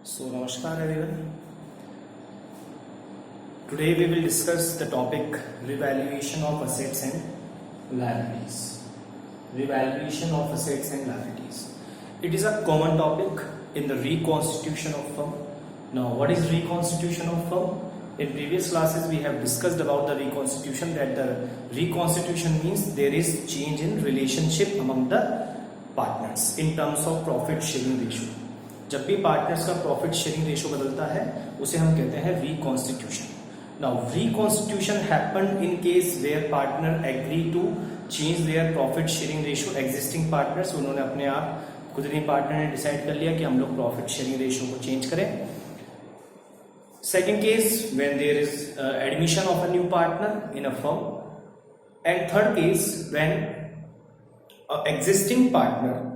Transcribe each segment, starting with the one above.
So, Namaskar everyone. Today we will discuss the topic revaluation of assets and liabilities. Revaluation of assets and liabilities. It is a common topic in the reconstitution of firm. Now, what is reconstitution of firm? In previous classes we have discussed about the reconstitution, that the reconstitution means there is change in relationship among the partners in terms of profit sharing ratio. जब भी partners का profit sharing ratio बदलता है उसे हम कहते हैं reconstitution. Now reconstitution happened in case where partner agree to change their profit sharing ratio. Existing partners उन्होंने अपने आप खुद ही पार्टनर ने डिसाइड कर लिया कि हम लोग प्रॉफिट शेयरिंग रेशियो को चेंज करें. Second case when there is admission of a new partner in a firm. And third case when existing partner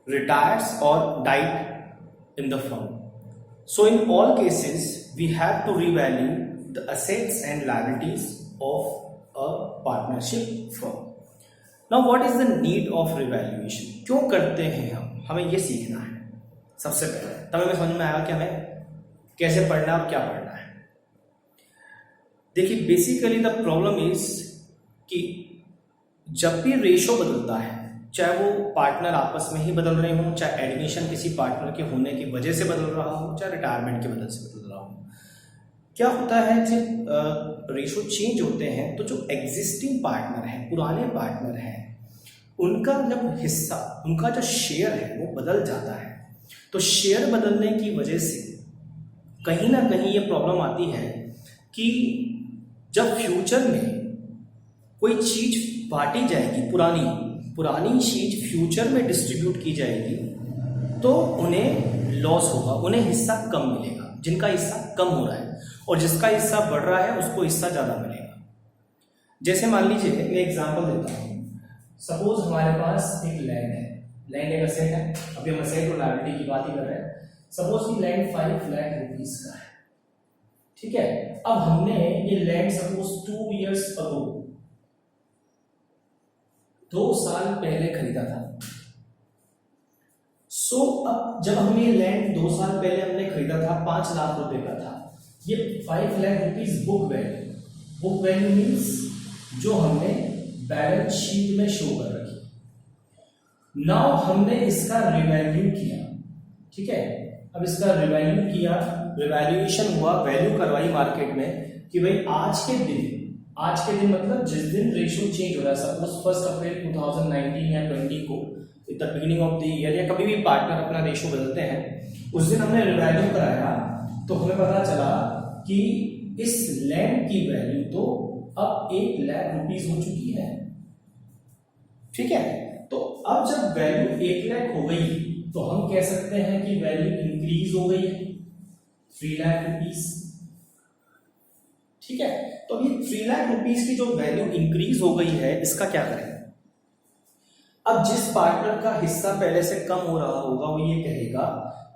retires or died in the firm. So in all cases we have to revalue the assets and liabilities of a partnership firm. Now what is the need of revaluation? क्यों करते हैं हमें ये सीखना है. सबसे पहले तब हमें समझ में आएगा कि हमें कैसे पढ़ना है, क्या पढ़ना है. देखिए बेसिकली द प्रॉब्लम इज कि जब भी रेशो बदलता है, चाहे वो पार्टनर आपस में ही बदल रहे हों, चाहे एडमिशन किसी पार्टनर के होने की वजह से बदल रहा हो, चाहे रिटायरमेंट की वजह से बदल रहा हो, क्या होता है जब रेशो चेंज होते हैं तो जो एग्जिस्टिंग पार्टनर हैं, पुराने पार्टनर हैं, उनका जब हिस्सा, उनका जो शेयर है वो बदल जाता है. तो शेयर बदलने की वजह से कहीं ना कहीं ये प्रॉब्लम आती है कि जब फ्यूचर में कोई चीज बांटी जाएगी, पुरानी चीज फ्यूचर में डिस्ट्रीब्यूट की जाएगी, तो उन्हें लॉस होगा, उन्हें हिस्सा कम मिलेगा. जिनका हिस्सा कम हो रहा है और जिसका हिस्सा बढ़ रहा है उसको हिस्सा ज्यादा मिलेगा. जैसे मान लीजिए मैं एग्जांपल देता हूं. सपोज हमारे पास एक लैंड है, लैंड एक असेट है. अभी हम असेट और लायबिलिटी की बात ही कर रहे हैं. सपोज की लैंड 5 लाख रुपीस का है, ठीक है. अब हमने ये लैंड सपोज 2 years अगो, 2 साल पहले खरीदा था. सो अब जब हमने लैंड 2 साल पहले हमने खरीदा था, 5 लाख रुपए का था. ये 5 lakh rupees book value means जो हमने बैलेंस शीट में शो कर रखी. नाउ हमने इसका रिवैल्यू किया, ठीक है. अब इसका रिवैल्यू किया, रिवैल्यूएशन हुआ, वैल्यू करवाई मार्केट में कि भाई आज के दिन मतलब जिस दिन रेशियो चेंज हो रहा है, सपोज 1 अप्रैल 2019 या 20 को, the beginning of the year, या कभी भी पार्टनर अपना रेशियो बदलते हैं, उस दिन हमने रिवैल्यू कराया तो हमें पता चला कि इस लैंड की वैल्यू तो अब 1 लाख रुपीस हो चुकी है, ठीक है. तो अब जब वैल्यू 1 लाख हो गई तो हम कह सकते हैं कि वैल्यू इंक्रीज हो गई है 3 लाख रुपीस, ठीक है. तो ये 3 लाख रुपीस की जो वैल्यू इंक्रीज हो गई है, इसका क्या करें. अब जिस पार्टनर का हिस्सा पहले से कम हो रहा होगा वो ये कहेगा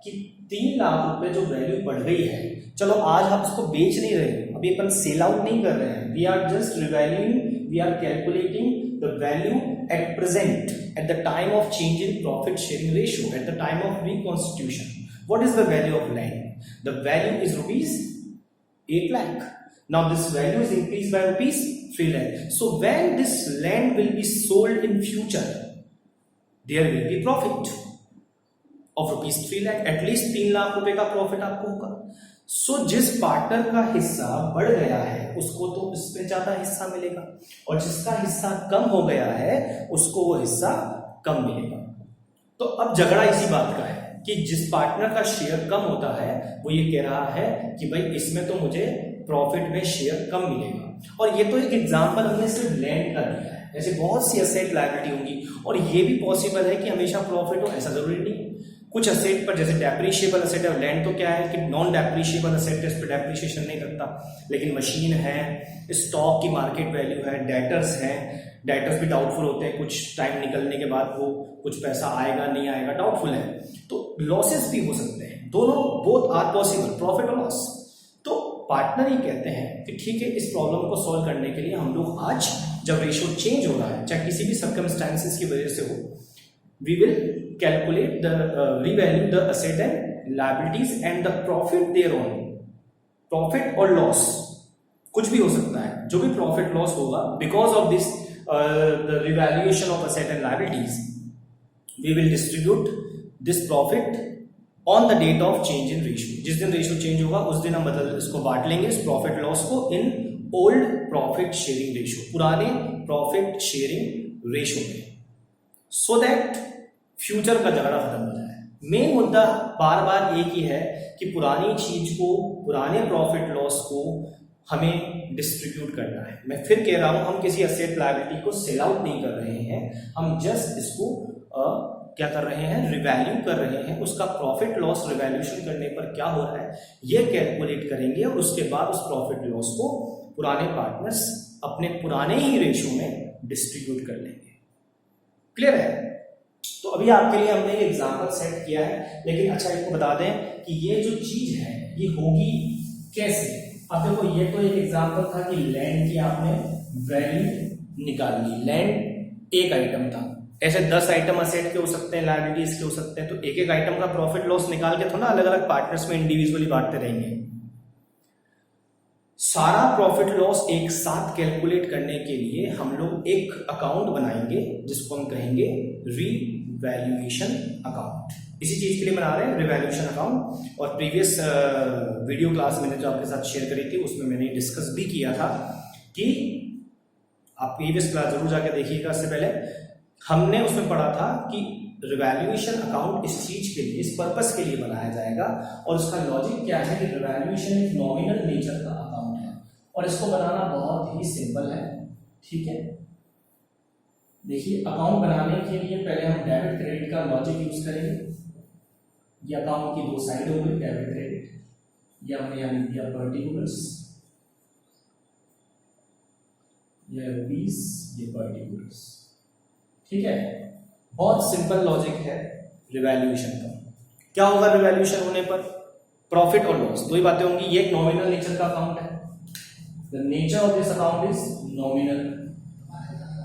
कि 3 लाख रुपए जो वैल्यू बढ़ गई है, चलो आज हम इसको बेच नहीं रहे, अभी अपन सेल आउट नहीं कर रहे हैं, we are just revaluing, we are calculating the value at present, at the time of change in profit sharing ratio, at the time of reconstitution. What is the value of land? The value is rupees 1 lakh. Now this value is increased by rupees 3 lakh. So when this land will be sold in future, there will be profit of rupees 3 lakh. At least 3 lakh रुपए का profit आपको होगा. सो जिस partner का हिस्सा बढ़ गया है उसको तो इसमें ज्यादा हिस्सा मिलेगा, और जिसका हिस्सा कम हो गया है उसको वो हिस्सा कम मिलेगा. तो अब झगड़ा इसी बात का है कि जिस पार्टनर का शेयर कम होता है वो ये कह रहा है कि भाई इसमें तो मुझे प्रॉफिट में शेयर कम मिलेगा. और ये तो एक एग्जांपल हमने सिर्फ लैंड का दिया है, ऐसे बहुत सी असेट लायबिलिटी होंगी, और ये भी पॉसिबल है कि हमेशा प्रॉफिट हो, ऐसा जरूरी नहीं. कुछ असेट पर, जैसे डेप्रिशिएबल असेट है, लैंड तो क्या है कि नॉन डेप्रिशिएबल असेट है, इस पर डेप्रिशिएशन नहीं करता, लेकिन मशीन है, स्टॉक की मार्केट वैल्यू है, डेटर्स हैं, डेटर्स भी डाउटफुल होते हैं, कुछ टाइम निकलने के बाद वो कुछ पैसा आएगा नहीं आएगा डाउटफुल है, तो लॉसेस भी हो सकते हैं. दोनों बोथ आर पॉसिबल, प्रॉफिट और लॉस. तो पार्टनर ही कहते हैं कि ठीक है, इस प्रॉब्लम को सॉल्व करने के लिए हम लोग आज जब रेशियो चेंज हो रहा है, चाहे किसी भी सर्कमस्टांसेस की वजह से हो, we will calculate the revalue the asset and liabilities and the profit there on, profit और लॉस कुछ भी हो सकता है, जो भी प्रॉफिट लॉस होगा because of this the revaluation of asset and liabilities, we will distribute this profit on the date of change in ratio. जिस दिन रेशियो चेंज होगा उस दिन हम बदल इसको बांट लेंगे इस प्रॉफिट लॉस को in old profit sharing ratio, पुराने प्रॉफिट शेयरिंग रेशियो में, सो दैट फ्यूचर का झगड़ा खत्म हो जाए। मेन मुद्दा बार बार एक ही है कि पुरानी चीज को, पुराने प्रॉफिट लॉस को हमें डिस्ट्रीब्यूट करना है। मैं फिर कह रहा हूं, हम किसी असेट लायबिलिटी को सेल आउट नहीं कर रहे हैं, हम जस्ट इसको क्या कर रहे हैं, रिवैल्यू कर रहे हैं। उसका प्रॉफिट लॉस रिवैल्यूएशन करने पर क्या हो रहा है ये कैलकुलेट करेंगे और उसके बाद उस प्रॉफिट लॉस को पुराने पार्टनर्स अपने पुराने ही रेशियो में डिस्ट्रीब्यूट कर लेंगे। क्लियर है? तो अभी आपके लिए हमने एक एग्जांपल सेट किया है, लेकिन अच्छा इसको बता दें कि ये जो चीज है ये होगी कैसे। अब देखो ये तो एक एग्जांपल था कि लैंड की आपने वैल्यू निकाल ली, लैंड एक आइटम था, ऐसे 10 आइटम असेट के हो सकते हैं, लायबिलिटीज के हो सकते हैं, तो एक एक आइटम का प्रॉफिट लॉस निकाल के थोड़ा अलग अलग पार्टनर्स में इंडिविजुअली बांटते रहेंगे। सारा प्रॉफिट लॉस एक साथ कैलकुलेट करने के लिए हम लोग एक अकाउंट बनाएंगे जिसको हम कहेंगे रिवैल्यूएशन अकाउंट। इसी चीज के लिए बना रहे हैं रिवैल्यूएशन अकाउंट, और प्रीवियस वीडियो क्लास मैंने जो आपके साथ शेयर करी थी उसमें मैंने डिस्कस भी किया था कि आप प्रीवियस क्लास जरूर जाकर देखिएगा। इससे पहले हमने उसमें पढ़ा था कि रिवैल्यूएशन अकाउंट इस चीज के लिए, इस पर्पस के लिए बनाया जाएगा, और उसका लॉजिक क्या है कि रिवैल्यूएशन एक नॉमिनल नेचर का अकाउंट है और इसको बनाना बहुत ही सिंपल है। ठीक है, देखिए अकाउंट बनाने के लिए पहले हम डेबिट क्रेडिट का लॉजिक यूज करेंगे। ये अकाउंट की दो साइड हो गई, डेबिट क्रेडिट, ये हमने यहाँ लिख दिया पर्टिकुलर्स, ये रुपीस, ये पर्टिकुलर्स। ठीक है, बहुत सिंपल लॉजिक है रिवैल्यूएशन का। क्या होगा रिवैल्यूएशन होने पर? प्रॉफिट और लॉस, दो ही बातें होंगी। ये एक नॉमिनल नेचर का अकाउंट है, the nature of this account is nominal,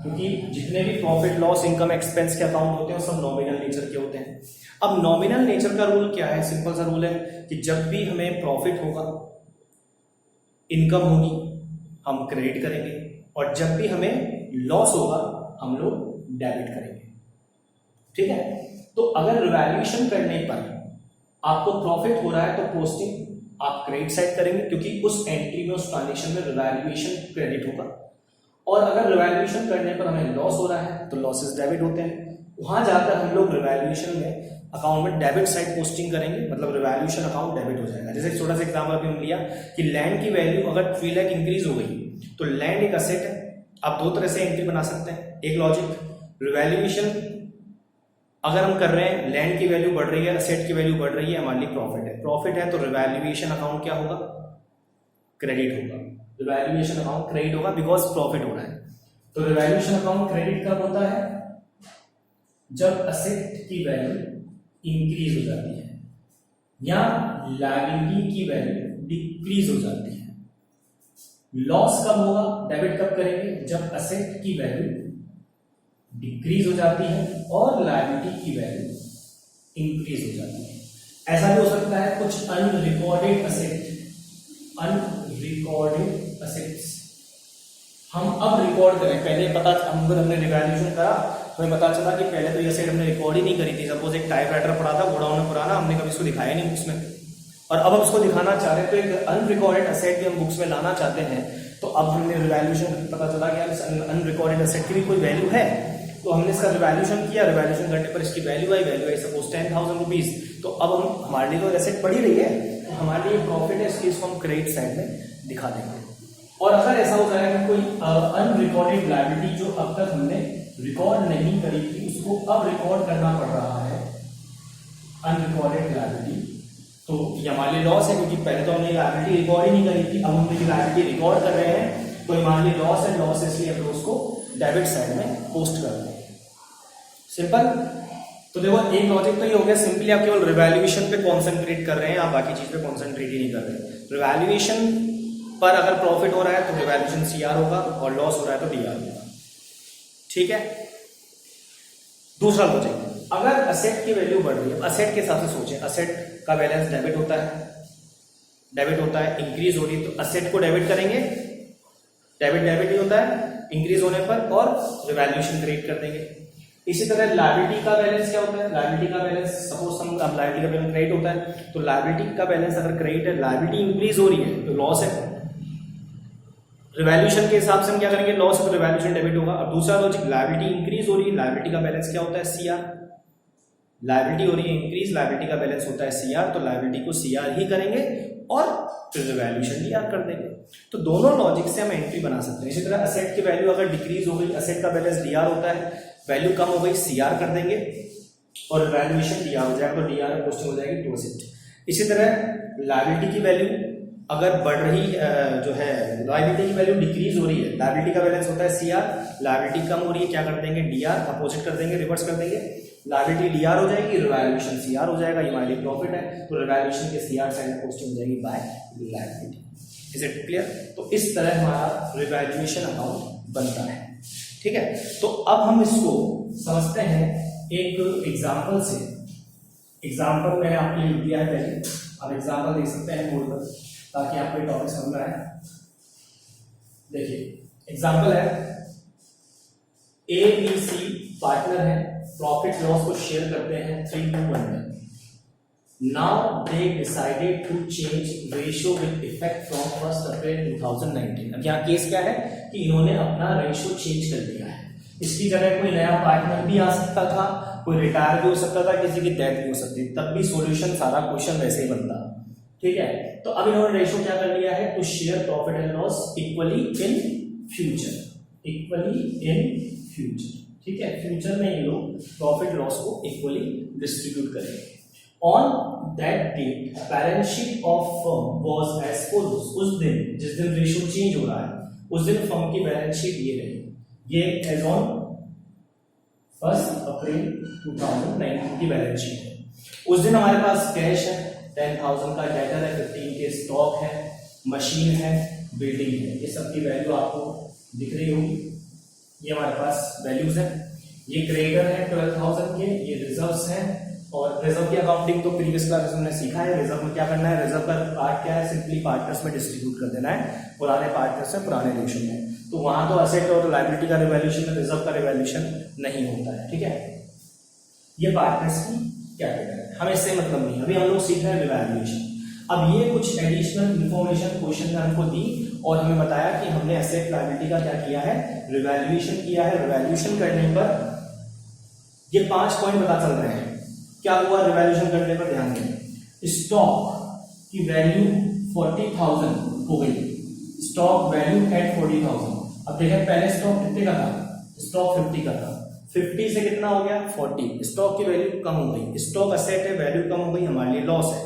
क्योंकि जितने भी प्रॉफिट लॉस इनकम एक्सपेंस के अकाउंट होते हैं सब नॉमिनल नेचर के होते हैं। अब नॉमिनल नेचर का रूल क्या है? सिंपल सा रूल है कि जब भी हमें प्रॉफिट होगा, इनकम होगी, हम क्रेडिट करेंगे, और जब भी हमें लॉस होगा हम लोग डेबिट करेंगे। ठीक है, तो अगर रिवैल्यूएशन करने पर आपको प्रॉफिट हो रहा है तो पोस्टिंग आप क्रेडिट साइड करेंगे, क्योंकि उस एंट्री में, उस ट्रांजेक्शन में रिवैल्यूएशन क्रेडिट होगा। और अगर रिवैल्यूएशन करने पर हमें लॉस हो रहा है तो लॉसेस डेबिट होते हैं। वहां जाकर हम लोग रिवैल्यूएशन में अकाउंट में डेबिट साइड पोस्टिंग करेंगे, मतलब रिवैल्यूएशन अकाउंट डेबिट हो जाएगा। जैसे छोटा सा एग्जांपल अभी हम लिया कि लैंड की वैल्यू अगर 3 लाख इंक्रीज हो गई तो लैंड एक असेट है। आप दो तरह से एंट्री बना सकते हैं। एक लॉजिक, रिवैल्यूएशन अगर हम कर रहे हैं, लैंड की वैल्यू बढ़ रही है, असेट की वैल्यू बढ़ रही है, हमारे लिए प्रॉफिट है। प्रॉफिट है तो रिवैल्यूएशन अकाउंट क्या होगा? क्रेडिट होगा। रिवैल्यूएशन अकाउंट क्रेडिट होगा बिकॉज प्रॉफिट हो रहा है। तो रिवैल्यूएशन अकाउंट क्रेडिट कब होता है? जब असेट की वैल्यू इंक्रीज हो जाती है या लायबिलिटी की वैल्यू डिक्रीज हो जाती है। लॉस कब होगा? डेबिट कब करेंगे? जब असेट की वैल्यू डिक्रीज हो जाती है और लायबिलिटी की वैल्यू इंक्रीज हो जाती है। ऐसा भी हो सकता है कुछ अनरिकॉर्डेड असेट, अनरिकॉर्डेड असेट्स हम अब रिकॉर्ड करें। पहले पता हमने रिवैल्यूएशन करा तो हमें पता चला कि पहले तो ये असेट हमने रिकॉर्ड ही नहीं करी थी। सपोज एक टाइपराइटर पड़ा था गोडाउन में पुराना, हमने कभी इसको दिखाया नहीं बुक्स में, और अब हम उसको दिखाना चाह रहे हैं तो एक अनरिकॉर्डेड असेट भी हम बुक्स में लाना चाहते हैं। तो अब हमने रिवैल्यूएशन, पता चला कि अनरिकॉर्डेड असेट की भी कोई वैल्यू है, तो हमने इसका रिवैल्यूएशन किया। रिवैल्यूएशन करने पर इसकी वैल्यू आई सपोज 10,000 रुपीज। तो अब हम, हमारे लिए तो एसेट पड़ी रही है, तो हमारे लिए प्रॉफिट है, इसलिए इसको हम क्रेडिट साइड में दिखा देंगे। और अगर ऐसा हो जाएगा कि कोई अनरिकॉर्डेड लायबिलिटी जो अब तक हमने रिकॉर्ड नहीं करी थी उसको अब रिकॉर्ड करना पड़ रहा है, अनरिकॉर्डेड लायबिलिटी, तो ये हमारे लिए लॉस है, क्योंकि पहले तो हमने लायबिलिटी रिकॉर्ड ही नहीं करी थी, अब हम लायबिलिटी रिकॉर्ड कर रहे हैं तो हमारे लिए लॉस है। लॉस इसलिए हम उसको डेबिट साइड में पोस्ट कर देंगे। सिंपल। तो देखो एक लॉजिक तो ये हो गया, सिंपली आप केवल रिवैल्यूएशन पे कॉन्सेंट्रेट कर रहे हैं, आप बाकी चीज पे कॉन्सेंट्रेट ही नहीं कर रहे। रिवैल्यूएशन पर अगर प्रॉफिट हो रहा है तो रिवैल्यूएशन सीआर होगा, और लॉस हो रहा है तो डीआर होगा। ठीक है। दूसरा लॉजिक, अगर असेट की वैल्यू बढ़ रही है, असेट के हिसाब से सोचें, असेट का बैलेंस डेबिट होता है, इंक्रीज हो रही है तो असेट को डेबिट करेंगे, डेबिट ही होता है इंक्रीज होने पर, और रिवैल्यूएशन क्रिएट कर देंगे। इसी तरह लायबिलिटी का बैलेंस क्या होता है, लायबिलिटी का बैलेंस सपोज हम अब लायबिलिटी का बैलेंस क्रेडिट होता है, तो लायबिलिटी का बैलेंस अगर क्रेडिट है, लायबिलिटी इंक्रीज हो रही है तो लॉस है, रिवैल्यूएशन के हिसाब से हम क्या करेंगे, लॉस है तो रिवैल्यूएशन डेबिट होगा। अब दूसरा लॉजिक, लायबिलिटी इंक्रीज हो रही है, लायबिलिटी का बैलेंस क्या होता है, सीआर, लायबिलिटी हो रही है इंक्रीज, लायबिलिटी का बैलेंस होता है सीआर, तो लायबिलिटी को सीआर ही करेंगे और फिर रिवैल्यूएशन डीआर कर देंगे। तो दोनों लॉजिक से हम एंट्री बना सकते हैं। इसी तरह असेट की वैल्यू अगर डिक्रीज हो गई, असेट का बैलेंस डीआर होता है, वैल्यू कम हो गई सीआर कर देंगे और रिवैल्यूएशन डीआर हो जाएगा, तो डीआर में पोस्टिंग हो जाएगी टू असेट। इसी तरह लायबिलिटी की वैल्यू अगर बढ़ रही जो है, लायबिलिटी की वैल्यू डिक्रीज हो रही है, लायबिलिटी का बैलेंस होता है सीआर, लायबिलिटी कम हो रही है, क्या कर देंगे, डीआर, अपोजिट कर देंगे, रिवर्स कर देंगे, लायबिलिटी डीआर हो जाएगी, रिवैल्यूएशन सीआर हो जाएगा, ये हमारी प्रॉफिट है, तो रिवैल्यूएशन के सीआर साइड में पोस्टिंग हो जाएगी by liability. Is it clear? तो इस तरह हमारा रिवैल्यूएशन अकाउंट बनता है। ठीक है, तो अब हम इसको समझते हैं एक एग्जाम्पल से। एग्जाम्पल मैंने आपके लिए दिया है पहले, आप एग्जाम्पल देख सकते हैं बोर्ड पर ताकि आपको ये टॉपिक समझ में आए। देखिए एग्जाम्पल है, ए बी सी पार्टनर है, प्रॉफिट लॉस को शेयर करते हैं 3:1 में। Now they decided to change ratio with effect from 1 April 2019। अब यहाँ केस क्या है कि इन्होंने अपना रेशियो चेंज कर दिया है। इसकी जगह कोई नया पार्टनर भी आ सकता था, कोई रिटायर भी हो सकता था, किसी की डेथ भी हो सकती, तब भी सॉल्यूशन सारा क्वेश्चन वैसे ही बनता। ठीक है, तो अब इन्होंने रेशियो क्या कर लिया है, to share profit and loss equally in future, ठीक है, फ्यूचर में ये लोग प्रॉफिट लॉस को इक्वली डिस्ट्रीब्यूट करेंगे। On that date balance sheet of firm was as follows. उस दिन जिस दिन रेशियो चेंज हो रहा है उस दिन फर्म की बैलेंस शीट ये रही, ये एज ऑन 1 अप्रैल 2019 की बैलेंस शीट है। उस दिन हमारे पास कैश है 10,000 का, डेटर है 15 के, स्टॉक है, मशीन है, बिल्डिंग है, ये सब की वैल्यू आपको दिख रही होगी। ये हमारे पास वैल्यूज है। ये क्रेडिटर है 12,000 के, ये रिजर्व्स हैं, और रिजर्व की अकाउंटिंग तो प्रीवियस क्लास में हमने सीखा है। रिजर्व में क्या करना है, रिजर्व का पार्ट क्या है, सिंपली पार्टनर्स में डिस्ट्रीब्यूट कर देना है, पुराने पार्टनर्स से पुराने रेशियो में। तो वहां तो असेट और लायबिलिटी का रिवैल्यूएशन, रिजर्व का रिवैल्यूएशन नहीं होता है। ठीक है, ये पार्टनर्स की कैपिटल है, हमें इससे मतलब नहीं। अभी हम लोग सीख रहे हैं रिवैल्यूएशन। अब ये कुछ एडिशनल इंफॉर्मेशन क्वेश्चन ने हमको दी और हमें बताया कि हमने एसेट लायबिलिटी का क्या किया है, रिवैल्यूएशन किया है। रिवैल्यूएशन करने पर ये 5 पॉइंट पता चल रहे हैं। क्या हुआ रिवैल्यूएशन करने पर, ध्यान दें, स्टॉक की वैल्यू 40,000 हो गई, स्टॉक वैल्यू एट 40,000। अब देखें पहले स्टॉक कितने का था, स्टॉक 50 का था, 50 से कितना हो गया 40, स्टॉक की वैल्यू कम हो गई, स्टॉक असेट है, वैल्यू कम हो गई, हमारे लिए लॉस है।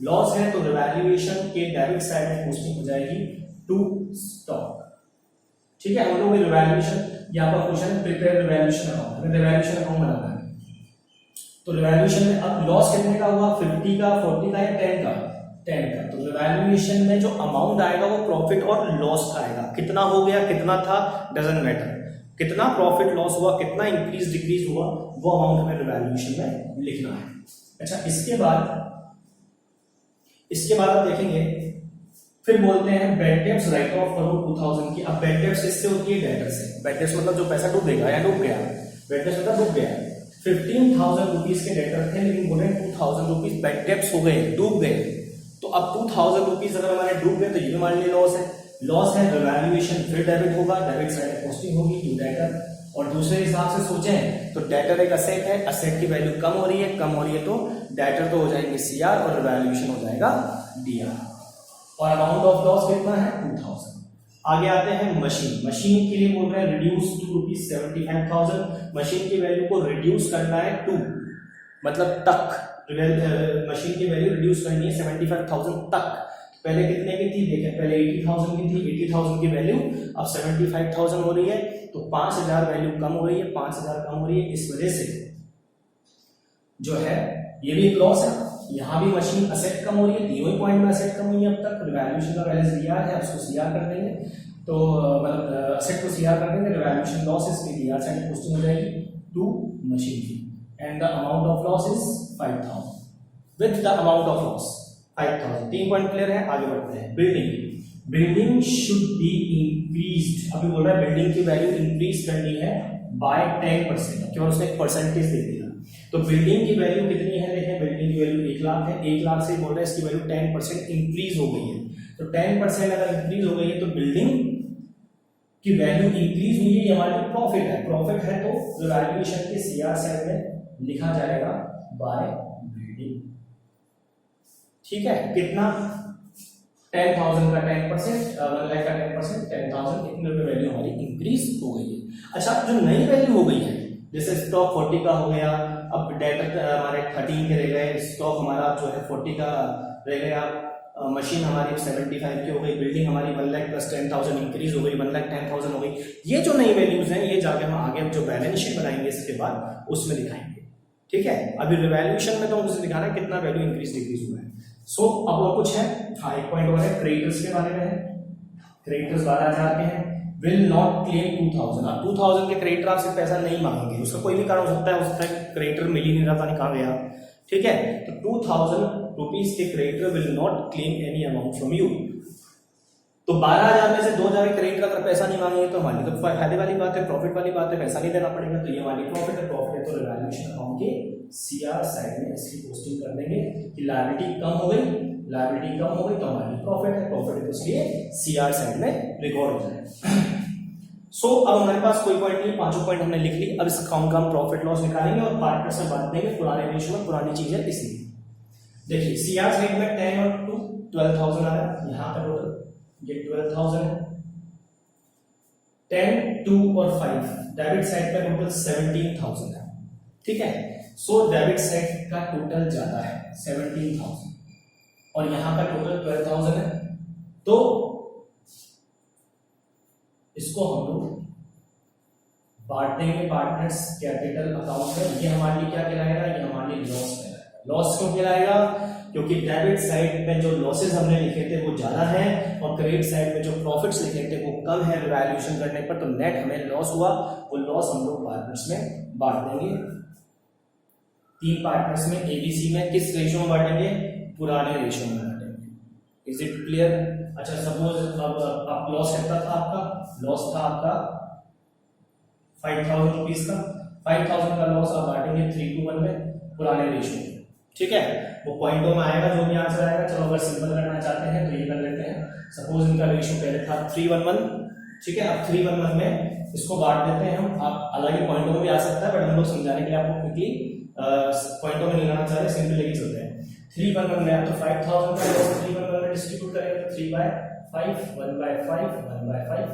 लॉस है तो रिवैल्यूएशन के डेबिट साइड में पोस्टिंग हो जाएगी टू स्टॉक। ठीक है, हम लोग रिवैल्यूएशन, यहाँ पर क्वेश्चन प्रिपेयर रिवैल्यूएशन अकाउंट, हमें रिवैल्यूएशन अकाउंट बनाना है। तो रिवैल्यूएशन में अब लॉस कितने का हुआ, 50 का, 40 का या 10 का, 10 का। तो रिवैल्यूएशन में जो अमाउंट आएगा वो प्रॉफिट और लॉस का आएगा। कितना हो गया, कितना था, डजंट मैटर, कितना प्रॉफिट लॉस हुआ, कितना इंक्रीज डिक्रीज हुआ, वो अमाउंट हमें रिवैल्यूएशन में लिखना है। अच्छा, इसके बाद आप देखेंगे, फिर बोलते हैं बैड डेब्ट्स राइट ऑफ करो 2000 की। अब बैड डेब्ट्स किससे होती है, डेटर से। बैड डेब्ट्स मतलब जो पैसा डूबेगा या डूब गया, बैड डेब्ट्स मतलब डूब गया। 15,000 रुपीज के डेटर थे, लेकिन बोले 2,000 रुपीज बैड डेब्ट्स हो गए, डूब गए। तो अब 2,000 रुपीज अगर हमारे डूब गए तो ये हमारे लिए लॉस है। लॉस है, रिवैल्यूएशन फिर डेबिट होगा, डेबिट साइड पोस्टिंग होगी टू डेटर। और दूसरे हिसाब से सोचें तो डेटर एक असेट है, असेट की वैल्यू कम हो रही है तो डेटर तो हो जाएंगे सीआर और रिवैल्यूएशन हो जाएगा डीआर। और अमाउंट ऑफ लॉस कितना है 2,000। आगे आते हैं मशीन के लिए बोल रहे हैं रिड्यूस टू ₹75,000। मशीन की वैल्यू को रिड्यूस करना है टू मतलब तक, मशीन की वैल्यू रिड्यूस करनी है 75,000 तक। पहले कितने की थी, देखें पहले 80,000 की थी, 80,000 की वैल्यू अब 75,000 हो रही है, तो 5,000 वैल्यू कम हो रही है, 5,000 कम हो रही है। इस वजह से जो है ये भी एक लॉस है। यहाँ भी मशीन असेट कम हो रही है, तीनों ही पॉइंट में असेट कम हुई है। अब तक रिवैल्यूएशन का बैलेंस डीआर है, उसको सीआर कर देंगे, तो मतलब असेट को सीआर कर देंगे, रिवैल्यूएशन लॉस इसमें डीआर साइड पोस्टिंग हो जाएगी टू मशीन की। And the amount of loss is 5000 with the amount of loss 5000। 3 point clear है, आगे बढ़ते हैं। Building should be increased. अभी बोल रहा है बिल्डिंग की वैल्यू इंक्रीज करनी है बाय 10%, क्यों उसने एक परसेंटेज दे दिया। तो बिल्डिंग की वैल्यू कितनी है, देखें बिल्डिंग की वैल्यू 1 लाख है, 1 लाख से बोल रहा है इसकी वैल्यू 10% इंक्रीज हो गई है। तो 10% अगर इंक्रीज हो गई है तो बिल्डिंग की वैल्यू इंक्रीज हुई है, ये हमारे प्रॉफिट है। प्रॉफिट है तो वैल्यूएशन के सीआर साइड में लिखा जाएगा बाय बिल्डिंग। ठीक है, कितना 10,000 का 10%, 1 लाख का 10%, 10,000 इतने रुपए वैल्यू हमारी इंक्रीज हो गई है। अच्छा, जो नई वैल्यू हो गई है, जैसे स्टॉक 40 का हो गया, अब डेटर हमारे 13 के रह गए, स्टॉक हमारा जो है 40 का रह गया, मशीन हमारी 75 की हो गई, बिल्डिंग हमारी 1 लाख प्लस 10,000 इंक्रीज हो गई, 1,10,000 हो गई। ये जो नई वैल्यूज हैं ये जाके हम आगे जो बैलेंस शीट बनाएंगे इसके बाद उसमें दिखाएंगे। ठीक है, अभी रिवैल्यूएशन में तो मुझे दिखाना है कितना वैल्यू इंक्रीज डिक्रीज हुआ है। सो अब और कुछ है, हाँ एक पॉइंट और है, क्रेडिटर्स के बारे में है। क्रेडिटर्स 12,000 के हैं, विल नॉट क्लेम 2,000। अब 2,000 के क्रेडिटर आपसे पैसा नहीं मांगेंगे, उसका कोई भी कारण हो सकता है क्रेडिटर मिल ही नहीं रहा, नहीं कहाँ गया। ठीक है, तो 2,000 रुपीज के creditor will not claim any amount from you. तो 12,000 में से 2,000 के क्रेडिटर अगर पैसा नहीं मांगेंगे तो हमारी तो फायदे वाली बात है, प्रॉफिट वाली बात है, पैसा नहीं देना पड़ेगा। तो ये हमारी प्रॉफिट है, प्रॉफिट है तो रिवैल्यूएशन अकाउंट के सीआर साइड में इसकी पोस्टिंग कर देंगे कि लायबिलिटी कम हो गई, लायबिलिटी कम हो गई तो हमारी प्रॉफिट है, प्रॉफिट है तो इसलिए सीआर साइड में रिकॉर्ड हो जाएगा। सो अब हमारे पास कोई पॉइंट नहीं, पांचों पॉइंट हमने लिख ली। अब इस अकाउंट का हम प्रॉफिट लॉस निकालेंगे और पार्टनर्स में बांट देंगे, पुराने रेशियो में पुरानी चीज है इसलिए। देखिए सीआर साइड में 10 और 2 12,000 आ रहा है, यहाँ का टोटल ये 12,000 है। 10, 2 और 5 डेबिट साइड का टोटल 17,000 है। ठीक है, सो डेबिट साइड का टोटल ज्यादा है 17,000 और यहाँ का टोटल 12,000 है। तो इसको हम लोग बांट देंगे पार्टनर्स कैपिटल अकाउंट में। ये हमारे लिए क्या कहलाएगा, ये हमारे लिए लॉस कहलाएगा। लॉस क्यों कहलाएगा, क्योंकि डेबिट साइड में जो लॉसेस हमने लिखे थे वो ज्यादा है और क्रेडिट साइड में जो प्रॉफिट्स लिखे थे वो कम है वैल्यूएशन करने पर, तो नेट हमें लॉस हुआ। वो लॉस हम लोग पार्टनर्स में बांट देंगे। 3 पार्टनर्स में एबीसी में किस रेशियो में बांटेंगे, पुराने रेशियो में बांटेंगे। Is it clear? अच्छा, सपोज अब लॉस कितना था आपका, लॉस था आपका 5,000 रुपीज का, 5,000 का लॉस आप बांटेंगे 3:1 में पुराने रेशियो में। ठीक है, वो पॉइंटों में आएगा जो भी आंसर आएगा। चलो अगर सिंपल करना चाहते हैं तो ये कर लेते हैं। सपोज इनका रेशियो पहले था 3:1, ठीक है, अब 3:1 में इसको बांट देते हैं हम। आप अलग ही पॉइंटों में भी आ सकता है बट हम लोग समझाने के लिए आपको क्विकली पॉइंटों में नहीं लाना चाह रहे, सिंपल लेके चलते हैं। 3:1 में आप तो 5,000 का लॉस 3:1 में डिस्ट्रीब्यूट करेंगे तो 3/5 1/5 1/5,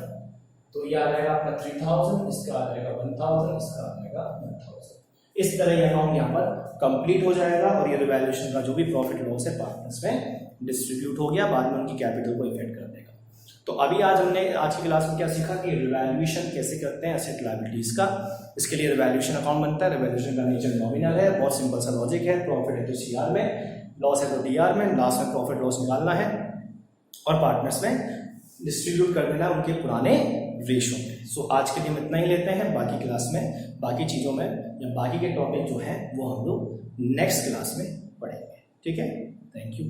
तो ये आ जाएगा आपका 3,000, इसका आ जाएगा 1,000, इसका आ जाएगा 1,000। इस तरह ये अकाउंट यहाँ पर कंप्लीट हो जाएगा और ये रिवैल्यूएशन का जो भी प्रॉफिट लॉस है पार्टनर्स में डिस्ट्रीब्यूट हो गया, बाद में उनकी कैपिटल को इफेक्ट कर देगा। तो अभी आज की क्लास में क्या सीखा कि रिवैल्यूएशन कैसे करते हैं एसेट लायबिलिटीज का। इसके लिए रिवैल्यूएशन अकाउंट बनता है। रिवैल्यूएशन का नेचर नॉमिनल है, बहुत सिंपल सा लॉजिक है। प्रॉफिट है तो सीआर में, लॉस है तो डीआर में, लास्ट में प्रॉफिट लॉस निकालना है और पार्टनर्स में डिस्ट्रीब्यूट कर देना उनके पुराने रेशो में। सो आज के लिए हम इतना ही लेते हैं। बाकी क्लास में बाकी चीज़ों में या बाकी के टॉपिक जो हैं वो हम लोग नेक्स्ट क्लास में पढ़ेंगे। ठीक है, थैंक यू।